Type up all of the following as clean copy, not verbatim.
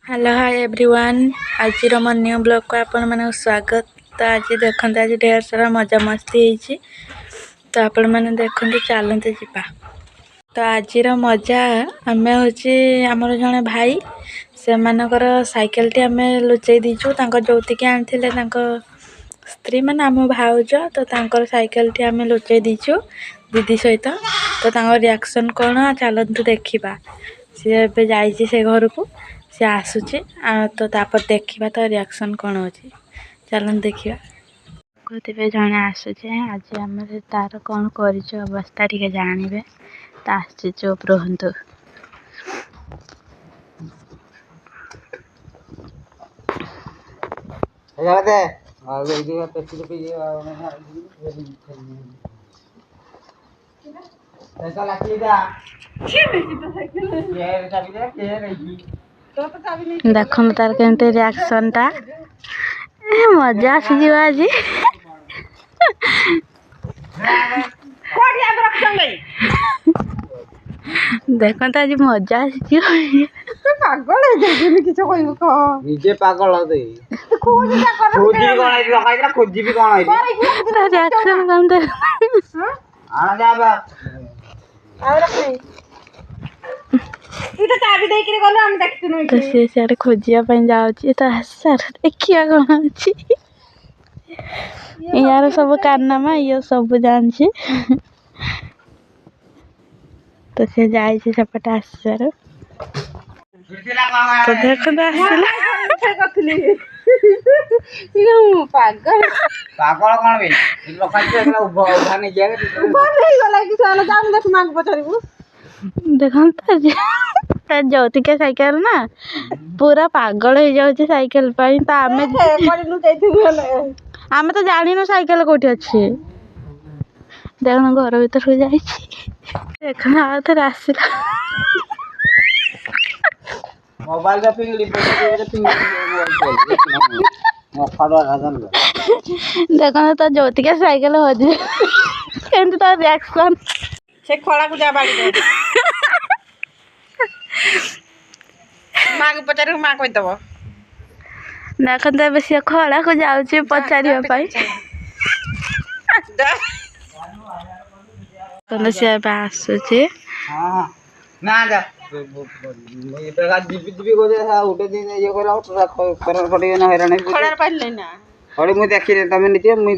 Hello hi everyone. आज मो new blog को आपण माने स्वागत। तो आज देखते आज ढेर सारा मजा मस्ती होती तो आपण मैंने देखते चलते जीवा। तो आज मजा आम हूँ आमर जड़े भाई से मानकर साइकेल टी आम लुचई दीचु जोतिकी आनी स्त्री मैंने आम भाउज तो साइकेल टी आम लुचई दीचु दीदी सहित। तो रिएक्शन कौन चलतु देखा। सी ए जाइए से घर को सी आसूची तो तापर देखा तो रिएक्शन कौन हो चलन देखा। कहते जड़े आसूचे आज आम तार कौन कर अवस्था टे जानवे तो आस चुप रुहतु। देखो तार के रिएक्शन टा मजा आसी आज देखो तो आज मजा आसी पागल तो सी सियाड़े खोजापी जाऊँगी तो सर देखिया कौन अच्छी यार सब कारनामा ये सब जानसी। तो सी जाए सेपटे आसार तो देख पागल देखो ज्योतिका साइकेल ना पूरा पागल हो जाऊँ साइकेल तो आम तो जान साइकेल कौटी अच्छे देख घर भर जा देखना आ थे आसला मोबाइल देखो तो ज्योतिका साइकेल हो तो रिएक्शन से खड़ा को जा बाड़ी माँ को पचार माँ कही दब देखते सी खड़ा को जाऊँ पचार सी आसूची ना जा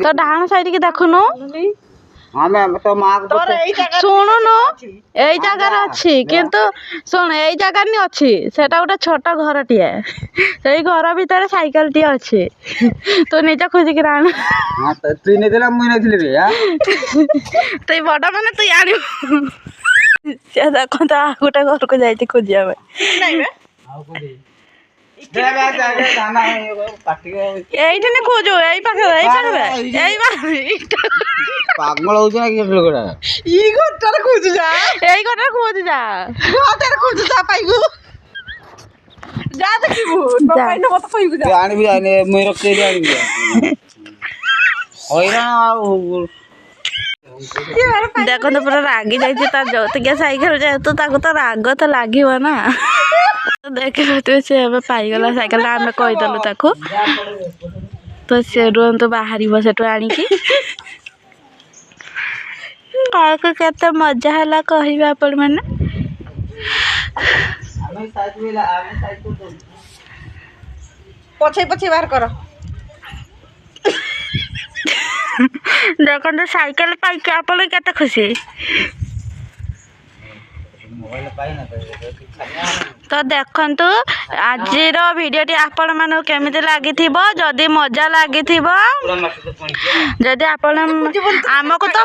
तो डाण साइड के देखुनु शुणुनु यही जगार अच्छी किंतु शुण यही जगार नहीं अच्छी सेटा गोटे छोट घर टीए से घर भितर साइकेल टी अच्छी तू निज खोजिक आण तु बड़ मान तु आण देख तो गोटे घर को जाती खोजा यही खोजु यही पागल हो खोजु जा यही घर खोज जा खोजु जा पाइबु जा देखिबु पाइन मत कहिबु जा आनी आने मैं रखे आनी देखो तो पूरा रागी जाइए ज्योतिका साइकेल जेहेतु तो राग तो लगे ना देख सी पाईगला साइकेल आम कहीदेलु ताकू तो सी रुहतु बाहर से आणिकी केते मजा है कह आपण मैंने पछे पछे बाहर कर देखो तो साइकेल पाई आपन केते खुशी तो देखंतु आज भिडियोटी आपण मानू केमिति लगी जदि मजा लगी जदि आपण आमको तो